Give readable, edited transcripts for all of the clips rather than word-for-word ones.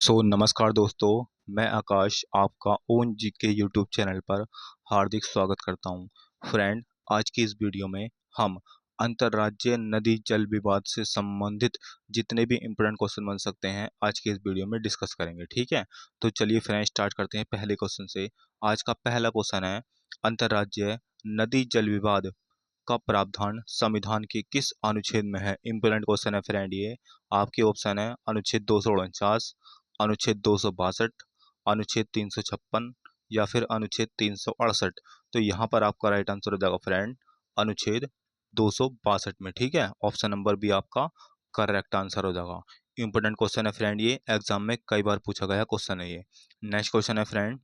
नमस्कार दोस्तों। मैं आकाश आपका ओन जी के यूट्यूब चैनल पर हार्दिक स्वागत करता हूं। फ्रेंड, आज की इस वीडियो में हम अंतर्राज्यीय नदी जल विवाद से संबंधित जितने भी इम्पोर्टेंट क्वेश्चन बन सकते हैं आज की इस वीडियो में डिस्कस करेंगे। ठीक है, तो चलिए फ्रेंड स्टार्ट करते हैं पहले क्वेश्चन से। आज का पहला क्वेश्चन है, अंतर्राज्यीय नदी जल विवाद का प्रावधान संविधान के किस अनुच्छेद में है? इम्पोर्टेंट क्वेश्चन है फ्रेंड ये। आपके ऑप्शन है अनुच्छेद 249, अनुच्छेद 262, अनुच्छेद 356 या फिर अनुच्छेद 368। तो यहाँ पर आपका राइट आंसर हो जाएगा फ्रेंड अनुच्छेद 262 में। ठीक है, ऑप्शन नंबर बी आपका करेक्ट आंसर हो जाएगा। इंपोर्टेंट क्वेश्चन है फ्रेंड ये, एग्जाम में कई बार पूछा गया क्वेश्चन है ये। नेक्स्ट क्वेश्चन है फ्रेंड,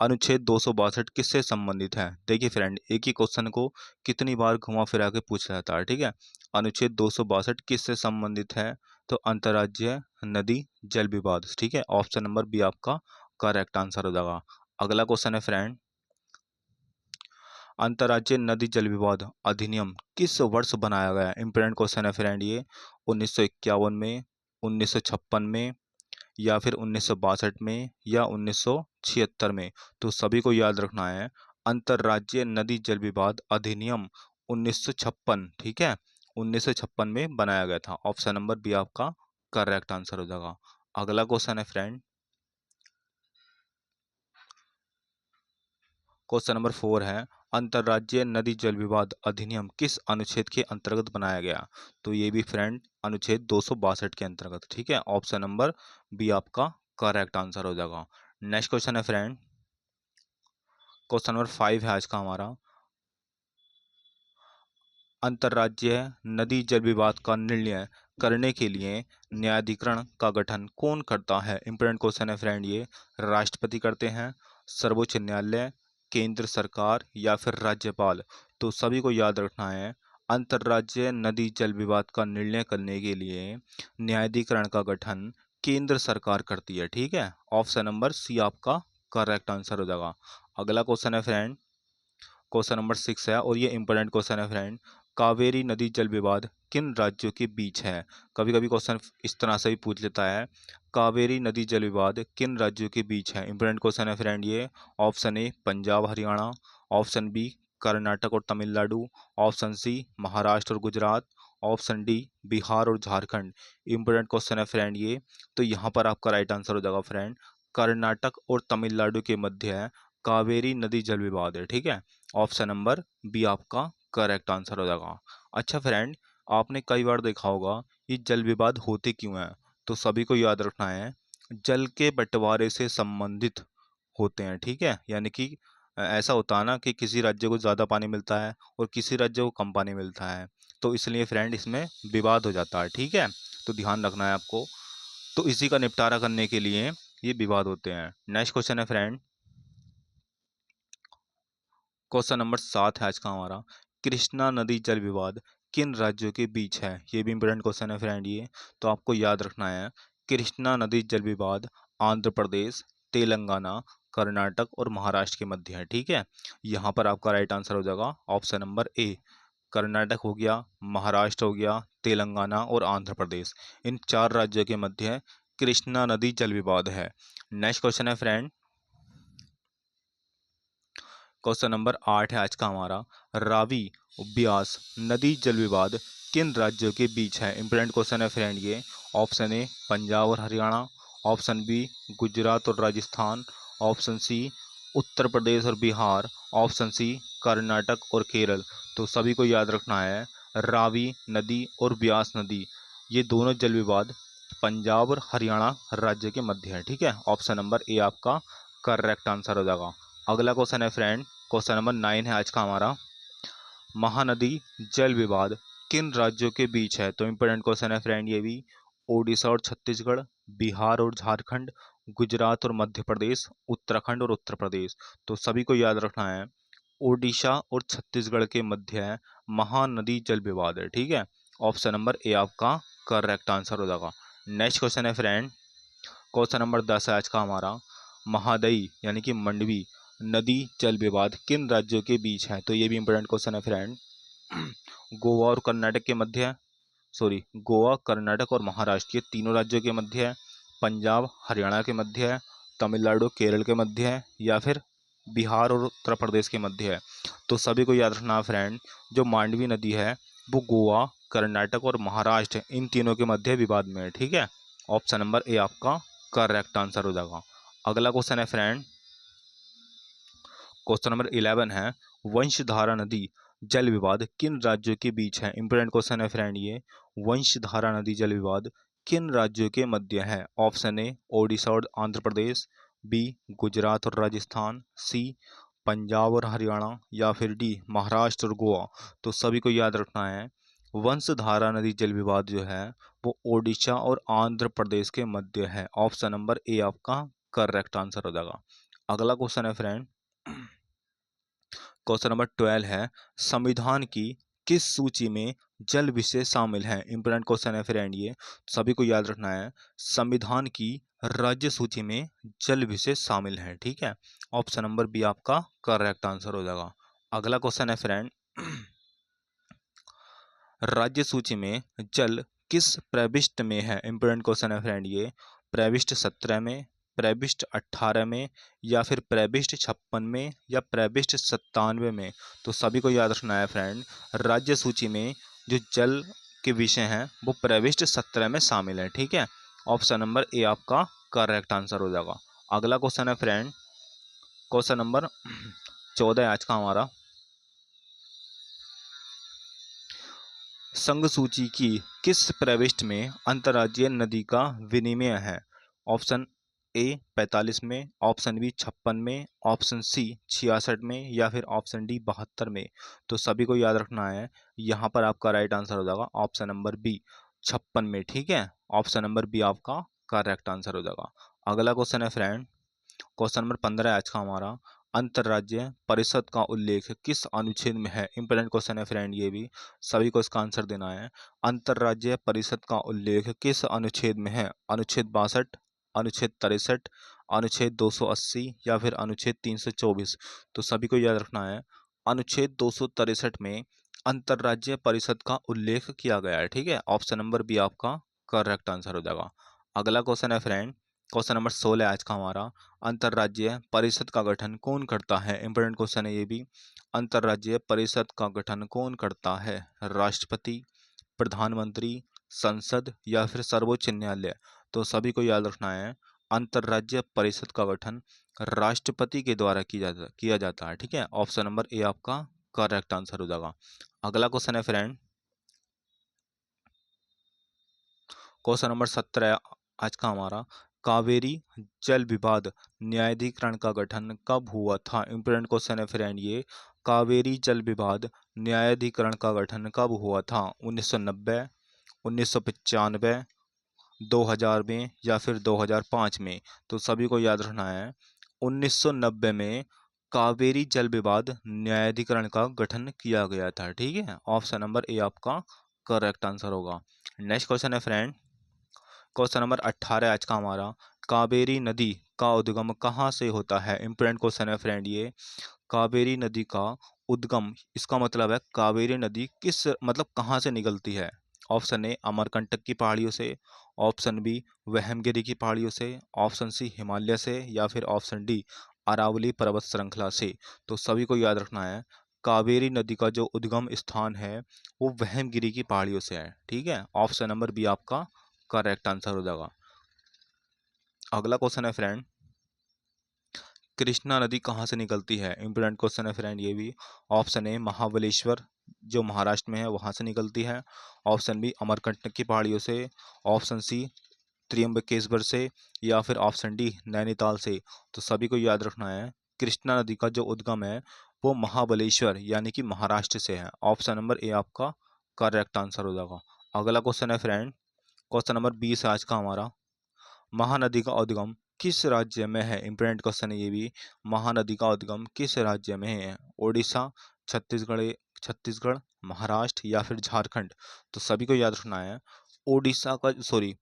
अनुच्छेद 262 किससे संबंधित है? देखिए फ्रेंड, एक ही क्वेश्चन को कितनी बार घुमा फिरा के पूछा जाता है। ठीक है, अनुच्छेद 262 किससे संबंधित है? तो अंतर्राज्यीय नदी जल विवाद। ठीक है, ऑप्शन नंबर बी आपका करेक्ट आंसर हो जाएगा। अगला क्वेश्चन है फ्रेंड, अंतर्राज्यीय नदी जल विवाद अधिनियम किस वर्ष बनाया गया? इंपोर्टेंट क्वेश्चन है फ्रेंड ये। 1951 में, 1956 में या फिर 1962 में या 1976 में? तो सभी को याद रखना है, अंतर्राज्यीय नदी जल विवाद अधिनियम 1956। ठीक है, 1956 में बनाया गया था। ऑप्शन नंबर बी आपका करेक्ट आंसर हो जाएगा। अगला क्वेश्चन है फ्रेंड, क्वेश्चन नंबर 4 है, अंतर्राज्यीय नदी जल विवाद अधिनियम किस अनुच्छेद के अंतर्गत बनाया गया? तो ये भी फ्रेंड अनुच्छेद 262 के अंतर्गत। ठीक है, ऑप्शन नंबर बी आपका करेक्ट आंसर हो जाएगा। नेक्स्ट क्वेश्चन है फ्रेंड, क्वेश्चन नंबर 5 है आज का हमारा, अंतर्राज्यीय नदी जल विवाद का निर्णय करने के लिए न्यायाधिकरण का गठन कौन करता है? इंपोर्टेंट क्वेश्चन है फ्रेंड ये। राष्ट्रपति करते हैं, सर्वोच्च न्यायालय, केंद्र सरकार या फिर राज्यपाल? तो सभी को याद रखना है, अंतर्राज्यीय नदी जल विवाद का निर्णय करने के लिए न्यायाधिकरण का गठन केंद्र सरकार करती है। ठीक है, ऑप्शन नंबर सी आपका करेक्ट आंसर हो जाएगा। अगला क्वेश्चन है फ्रेंड, क्वेश्चन नंबर 6 है और ये इंपॉर्टेंट क्वेश्चन है फ्रेंड, कावेरी नदी जल विवाद किन राज्यों के बीच है? कभी कभी क्वेश्चन इस तरह से भी पूछ लेता है, कावेरी नदी जल विवाद किन राज्यों के बीच है? इंपॉर्टेंट क्वेश्चन है फ्रेंड ये। Option A Punjab Haryana, option B Karnataka और तमिलनाडु, ऑप्शन सी महाराष्ट्र और गुजरात, ऑप्शन डी बिहार और झारखंड। इंपॉर्टेंट क्वेश्चन है फ्रेंड ये। तो यहाँ पर आपका राइट आंसर हो जाएगा फ्रेंड, कर्नाटक और तमिलनाडु के मध्य है कावेरी नदी जल विवाद है। ठीक है, ऑप्शन नंबर बी आपका करेक्ट आंसर हो जाएगा। अच्छा फ्रेंड, आपने कई बार देखा होगा ये जल विवाद होते क्यों हैं? तो सभी को याद रखना है, जल के बंटवारे से संबंधित होते हैं। ठीक है, यानी कि ऐसा होता है ना कि किसी राज्य को ज़्यादा पानी मिलता है और किसी राज्य को कम पानी मिलता है, तो इसलिए फ्रेंड इसमें विवाद हो जाता है। ठीक है, तो ध्यान रखना है आपको। तो इसी का निपटारा करने के लिए ये विवाद होते हैं। नेक्स्ट क्वेश्चन है फ्रेंड, क्वेश्चन नंबर 7 है आज का हमारा, कृष्णा नदी जल विवाद किन राज्यों के बीच है? ये भी इंपॉर्टेंट क्वेश्चन है फ्रेंड ये। तो आपको याद रखना है, कृष्णा नदी जल विवाद आंध्र प्रदेश, तेलंगाना, कर्नाटक और महाराष्ट्र के मध्य है। ठीक है, यहाँ पर आपका राइट आंसर हो जाएगा ऑप्शन नंबर ए। कर्नाटक हो गया, महाराष्ट्र हो गया, तेलंगाना और आंध्र प्रदेश, इन चार राज्यों के मध्य कृष्णा नदी जल विवाद है। नेक्स्ट क्वेश्चन है फ्रेंड, क्वेश्चन नंबर 8 है आज का हमारा, रावी ब्यास नदी जल विवाद किन राज्यों के बीच है? इंपोर्टेंट क्वेश्चन है फ्रेंड ये। ऑप्शन ए पंजाब और हरियाणा, ऑप्शन बी गुजरात और राजस्थान, ऑप्शन सी उत्तर प्रदेश और बिहार, ऑप्शन सी कर्नाटक और केरल। तो सभी को याद रखना है, रावी नदी और ब्यास नदी ये दोनों जल विवाद पंजाब और हरियाणा राज्य के मध्य है। ठीक है, ऑप्शन नंबर ए आपका करेक्ट आंसर हो जाएगा। अगला क्वेश्चन है फ्रेंड, क्वेश्चन नंबर 9 है आज का हमारा, महानदी जल विवाद किन राज्यों के बीच है? तो इंपोर्टेंट क्वेश्चन है फ्रेंड ये भी। ओडिशा और छत्तीसगढ़, बिहार और झारखंड, गुजरात और मध्य प्रदेश, उत्तराखंड और उत्तर प्रदेश। तो सभी को याद रखना है, ओडिशा और छत्तीसगढ़ के मध्य है महानदी जल विवाद है। ठीक है, ऑप्शन नंबर ए आपका करेक्ट आंसर हो जाएगा। नेक्स्ट क्वेश्चन है फ्रेंड, क्वेश्चन नंबर 10 है आज का हमारा, महादई यानी कि मंडवी नदी जल विवाद किन राज्यों के बीच है? तो ये भी इंपॉर्टेंट क्वेश्चन है फ्रेंड। गोवा और कर्नाटक के मध्य है, सॉरी गोवा कर्नाटक और महाराष्ट्र, ये तीनों राज्यों के मध्य है। पंजाब हरियाणा के मध्य है, तमिलनाडु केरल के मध्य है, या फिर बिहार और उत्तर प्रदेश के मध्य है। तो सभी को याद रखना फ्रेंड, जो मांडवी नदी है वो गोवा, कर्नाटक और महाराष्ट्र इन तीनों के मध्य विवाद में है। ठीक है, ऑप्शन नंबर ए आपका करेक्ट आंसर हो जाएगा। अगला क्वेश्चन है फ्रेंड, क्वेश्चन नंबर 11 है, वंशधारा नदी जल विवाद किन राज्यों के बीच है। इंपोर्टेंट क्वेश्चन है फ्रेंड ये, वंशधारा नदी जल विवाद किन राज्यों के मध्य है। ऑप्शन ए ओडिशा और आंध्र प्रदेश, बी गुजरात और राजस्थान, सी पंजाब और हरियाणा, या फिर डी महाराष्ट्र और गोवा। तो सभी को याद रखना है, वंशधारा नदी जल विवाद जो है वो ओडिशा और आंध्र प्रदेश के मध्य है। ऑप्शन नंबर ए आपका करेक्ट आंसर हो जाएगा। अगला क्वेश्चन है फ्रेंड, क्वेश्चन नंबर 12 है, संविधान की किस सूची में जल विषय शामिल है। इंपोर्टेंट क्वेश्चन है फ्रेंड ये, सभी को याद रखना है, संविधान की राज्य सूची में जल विषय शामिल है। ठीक है, ऑप्शन नंबर बी आपका करेक्ट आंसर हो जाएगा। अगला क्वेश्चन है फ्रेंड, राज्य सूची में जल किस प्रविष्ट में है। इंपोर्टेंट क्वेश्चन है फ्रेंड ये, प्रविष्ट 17 में, प्रविष्ट 18 में, या फिर प्रविष्ट 56 में, या प्रविष्ट 97 में। तो सभी को याद रखना है फ्रेंड, राज्य सूची में जो जल के विषय हैं वो प्रविष्ट 17 में शामिल है। ठीक है, ऑप्शन नंबर ए आपका करेक्ट आंसर हो जाएगा। अगला क्वेश्चन है फ्रेंड, क्वेश्चन नंबर 14 आज का हमारा, संघ सूची की किस प्रविष्ट में अंतर्राज्यीय नदी का विनिमय है। ऑप्शन ए 45 में, ऑप्शन बी 56 में, ऑप्शन सी 66 में, या फिर ऑप्शन डी 72 में। तो सभी को याद रखना है, यहाँ पर आपका राइट आंसर हो जाएगा ऑप्शन नंबर बी 56 में। ठीक है, ऑप्शन नंबर बी आपका करेक्ट आंसर हो जाएगा। अगला क्वेश्चन है फ्रेंड, क्वेश्चन नंबर 15 आज का हमारा, अंतर्राज्यीय परिषद का उल्लेख किस अनुच्छेद में है। इंपोर्टेंट क्वेश्चन है फ्रेंड ये भी, सभी को इसका आंसर देना है। अंतर्राज्यीय परिषद का उल्लेख किस अनुच्छेद में है। अनुच्छेद 62, अनुच्छेद 63, अनुच्छेद 280, या फिर अनुच्छेद 324। तो सभी को याद रखना है, अनुच्छेद 263 में अंतर्राज्यीय परिषद का उल्लेख किया गया है। ठीक है, ऑप्शन नंबर बी आपका करेक्ट आंसर हो जाएगा। अगला क्वेश्चन है फ्रेंड, क्वेश्चन नंबर 16 आज का हमारा, अंतर्राज्यीय परिषद का गठन कौन करता है। इंपोर्टेंट क्वेश्चन है ये भी, अंतर्राज्यीय परिषद का गठन कौन करता है। राष्ट्रपति, प्रधानमंत्री, संसद, या फिर सर्वोच्च न्यायालय। तो सभी को याद रखना है, अंतर्राज्यीय परिषद का गठन राष्ट्रपति के द्वारा किया जाता है। ठीक है, ऑप्शन नंबर ए आपका करेक्ट आंसर हो जाएगा। अगला क्वेश्चन है फ्रेंड, क्वेश्चन नंबर 17 आज का हमारा, कावेरी जल विवाद न्यायाधिकरण का गठन कब हुआ था। इंपोर्टेंट क्वेश्चन है फ्रेंड ये, कावेरी जल विवाद न्यायाधिकरण का गठन कब हुआ था। 1990, 1995, 2000 में, या फिर 2005 में। तो सभी को याद रखना है, 1990 में कावेरी जल विवाद न्यायाधिकरण का गठन किया गया था। ठीक है, ऑप्शन नंबर ए आपका करेक्ट आंसर होगा। नेक्स्ट क्वेश्चन है फ्रेंड, क्वेश्चन नंबर 18 आज का हमारा, कावेरी नदी का उद्गम कहाँ से होता है। इंपोर्टेंट क्वेश्चन है फ्रेंड ये, कावेरी नदी का उद्गम, इसका मतलब है कावेरी नदी किस मतलब कहाँ से निकलती है। ऑप्शन ए अमरकंटक की पहाड़ियों से, ऑप्शन बी वहमगिरी की पहाड़ियों से, ऑप्शन सी हिमालय से, या फिर ऑप्शन डी अरावली पर्वत श्रृंखला से। तो सभी को याद रखना है, कावेरी नदी का जो उद्गम स्थान है वो वहमगिरी की पहाड़ियों से है। ठीक है, ऑप्शन नंबर बी आपका करेक्ट आंसर हो जाएगा। अगला क्वेश्चन है फ्रेंड, कृष्णा नदी कहाँ से निकलती है। इंपोर्टेंट क्वेश्चन है फ्रेंड ये भी, ऑप्शन ए महाबलेश्वर जो महाराष्ट्र में है वहाँ से निकलती है, ऑप्शन बी अमरकंटक की पहाड़ियों से, ऑप्शन सी त्र्यंबकेश्वर से, या फिर ऑप्शन डी नैनीताल से। तो सभी को याद रखना है, कृष्णा नदी का जो उद्गम है वो महाबलेश्वर यानी कि महाराष्ट्र से है। ऑप्शन नंबर ए आपका करेक्ट आंसर हो जाएगा। अगला क्वेश्चन है फ्रेंड, क्वेश्चन नंबर 20 आज का हमारा, महानदी का उद्गम किस राज्य में है। इंपोर्टेंट क्वेश्चन है ये भी, महानदी का उद्गम किस राज्य में है। ओडिशा, छत्तीसगढ़, छत्तीसगढ़, महाराष्ट्र, या फिर झारखंड। तो सभी को याद रखना है, ओडिशा का सॉरी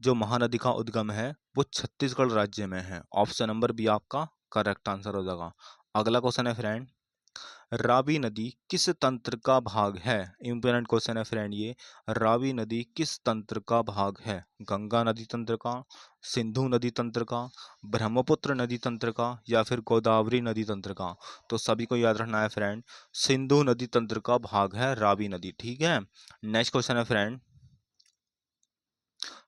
जो महानदी का उद्गम है वो छत्तीसगढ़ राज्य में है। ऑप्शन नंबर बी आपका करेक्ट आंसर हो जाएगा। अगला क्वेश्चन है फ्रेंड, रावी नदी किस तंत्र का भाग है? इंपॉर्टेंट क्वेश्चन है फ्रेंड ये। रावी नदी किस तंत्र का भाग है? गंगा नदी तंत्र का, सिंधु नदी तंत्र का, ब्रह्मपुत्र नदी तंत्र का, या फिर गोदावरी नदी तंत्र का? तो सभी को याद रखना है फ्रेंड, सिंधु नदी तंत्र का भाग है रावी नदी। ठीक है। नेक्स्ट क्वेश्चन है फ्रेंड,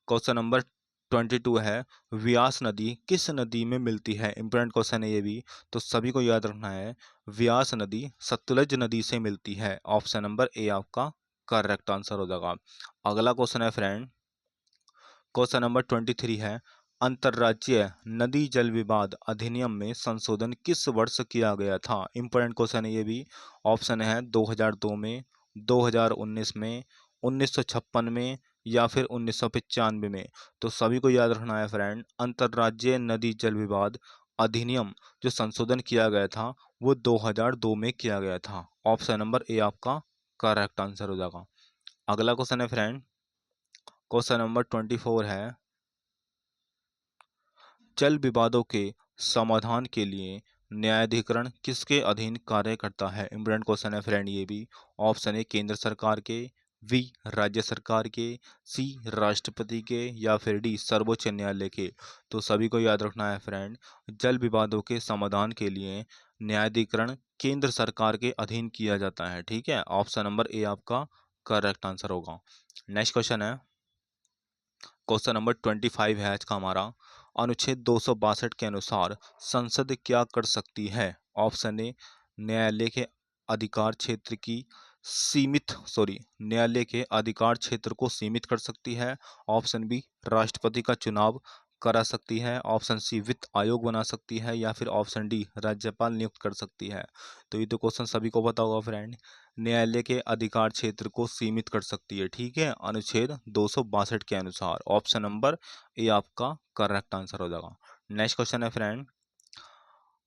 क्वेश्चन नंबर 22 है, व्यास नदी किस नदी में मिलती है? इंपॉर्टेंट क्वेश्चन है ये भी, तो सभी को याद रखना है, व्यास नदी सतलज नदी से मिलती है। ऑप्शन नंबर ए आपका करेक्ट आंसर हो जाएगा। अगला क्वेश्चन है फ्रेंड, क्वेश्चन नंबर 23 है, अंतर्राज्यीय नदी जल विवाद अधिनियम में संशोधन किस वर्ष किया गया था? इंपॉर्टेंट क्वेश्चन है ये भी। ऑप्शन है 2002 में, 2019 में, 1956 में, या फिर 1995 में। तो सभी को याद रखना है फ्रेंड, अंतर्राज्यीय नदी जल विवाद अधिनियम जो संशोधन किया गया था वो 2002 में किया गया था। ऑप्शन नंबर ए आपका करेक्ट आंसर हो जाएगा। अगला क्वेश्चन है फ्रेंड, क्वेश्चन नंबर 24 है, जल विवादों के समाधान के लिए न्यायाधिकरण किसके अधीन कार्य करता है? इम्पोर्टेंट क्वेश्चन है फ्रेंड ये भी। ऑप्शन ए केंद्र सरकार के, बी राज्य सरकार के, सी राष्ट्रपति के, या फिर डी सर्वोच्च न्यायालय के? तो सभी को याद रखना है फ्रेंड, जल विवादों के समाधान के लिए न्यायाधिकरण केंद्र सरकार के अधीन किया जाता है। ठीक है। ऑप्शन नंबर ए आपका करेक्ट आंसर होगा। नेक्स्ट क्वेश्चन है, क्वेश्चन नंबर 25 है आज का हमारा, अनुच्छेद 262 के अनुसार संसद क्या कर सकती है? ऑप्शन ए न्यायालय के अधिकार क्षेत्र की न्यायालय के अधिकार क्षेत्र को सीमित कर सकती है। ऑप्शन बी राष्ट्रपति का चुनाव करा सकती है। ऑप्शन सी वित्त आयोग बना सकती है, या फिर ऑप्शन डी राज्यपाल नियुक्त कर सकती है। तो ये तो क्वेश्चन सभी को पता होगा फ्रेंड, न्यायालय के अधिकार क्षेत्र को सीमित कर सकती है। ठीक है, अनुच्छेद 262 के अनुसार। ऑप्शन नंबर ए आपका करेक्ट आंसर हो जाएगा। नेक्स्ट क्वेश्चन है फ्रेंड,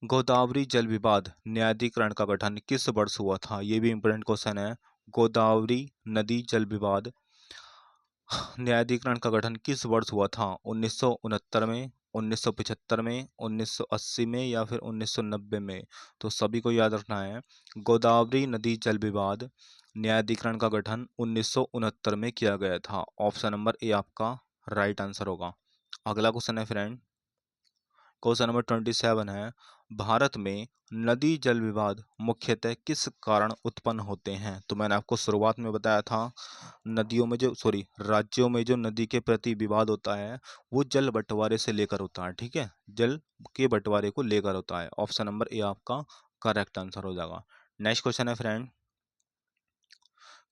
गोदावरी जल विवाद न्यायाधिकरण का गठन किस वर्ष हुआ था? ये भी इंपॉर्टेंट क्वेश्चन है। गोदावरी नदी जल विवाद न्यायाधिकरण का गठन किस वर्ष हुआ था? 1969 में, 1975 में, 1980 में, या फिर 1990 में? तो सभी को याद रखना है, गोदावरी नदी जल विवाद न्यायाधिकरण का गठन 1969 में किया गया था। ऑप्शन नंबर ए आपका राइट आंसर होगा। अगला क्वेश्चन है फ्रेंड, क्वेश्चन नंबर 27 है, भारत में नदी जल विवाद मुख्यतः किस कारण उत्पन्न होते हैं? तो मैंने आपको शुरुआत में बताया था, राज्यों में जो नदी के प्रति विवाद होता है वो जल बंटवारे से लेकर होता है। ठीक है, जल के बंटवारे को लेकर होता है। ऑप्शन नंबर ए आपका करेक्ट आंसर हो जाएगा। नेक्स्ट क्वेश्चन है फ्रेंड,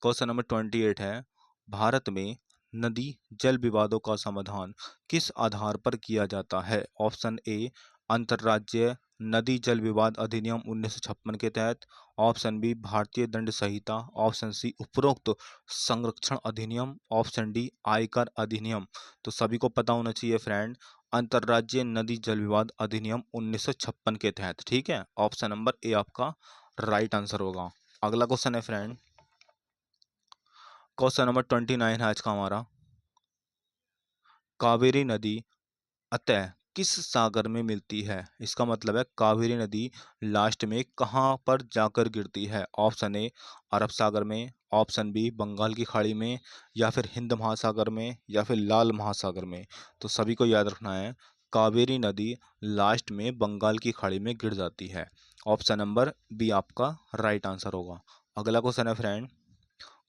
क्वेश्चन नंबर 28 है, भारत में नदी जल विवादों का समाधान किस आधार पर किया जाता है? ऑप्शन ए अंतर्राज्यीय नदी जल विवाद अधिनियम 1956 के तहत, ऑप्शन बी भारतीय दंड संहिता, ऑप्शन सी उपरोक्त संरक्षण अधिनियम, ऑप्शन डी आयकर अधिनियम। तो सभी को पता होना चाहिए फ्रेंड, अंतर्राज्यीय नदी जल विवाद अधिनियम 1956 के तहत। ठीक है, ऑप्शन नंबर ए आपका राइट आंसर होगा। अगला क्वेश्चन है फ्रेंड, क्वेश्चन नंबर 29 है आज का हमारा, कावेरी नदी अतः किस सागर में मिलती है? इसका मतलब है कावेरी नदी लास्ट में कहाँ पर जाकर गिरती है? ऑप्शन ए अरब सागर में, ऑप्शन बी बंगाल की खाड़ी में, या फिर हिंद महासागर में, या फिर लाल महासागर में? तो सभी को याद रखना है, कावेरी नदी लास्ट में बंगाल की खाड़ी में गिर जाती है। ऑप्शन नंबर बी आपका राइट आंसर होगा। अगला क्वेश्चन है फ्रेंड,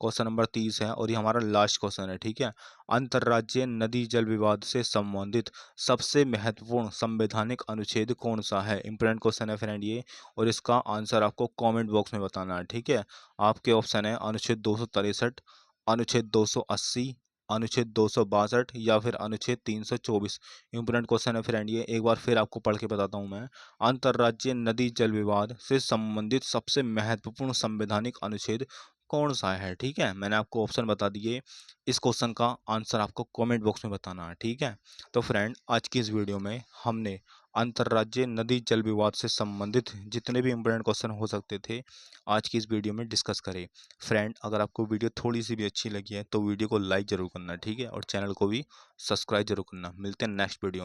क्वेश्चन नंबर 30 है और ये हमारा लास्ट क्वेश्चन है। ठीक है, अंतर्राज्यीय नदी जल विवाद से संबंधित सबसे महत्वपूर्ण संवैधानिक अनुच्छेद कौन सा है? इंपॉर्टेंट क्वेश्चन है फ्रेंड ये, और इसका आंसर आपको कमेंट बॉक्स में बताना है। ठीक है, आपके ऑप्शन है अनुच्छेद 263, अनुच्छेद 280, अनुच्छेद 262, या फिर अनुच्छेद 324। इंपॉर्टेंट क्वेश्चन है फ्रेंड ये, एक बार फिर आपको पढ़ के बताता हूँ मैं, अंतर्राज्यीय नदी जल विवाद से संबंधित सबसे महत्वपूर्ण संवैधानिक अनुच्छेद कौन सा है? ठीक है, मैंने आपको ऑप्शन बता दिए, इस क्वेश्चन का आंसर आपको कमेंट बॉक्स में बताना है। ठीक है, तो फ्रेंड आज की इस वीडियो में हमने अंतर्राज्यीय नदी जल विवाद से संबंधित जितने भी इंपॉर्टेंट क्वेश्चन हो सकते थे आज की इस वीडियो में डिस्कस करें। फ्रेंड अगर आपको वीडियो थोड़ी सी भी अच्छी लगी है तो वीडियो को लाइक जरूर करना। ठीक है, और चैनल को भी सब्सक्राइब जरूर करना। मिलते हैं नेक्स्ट वीडियो में।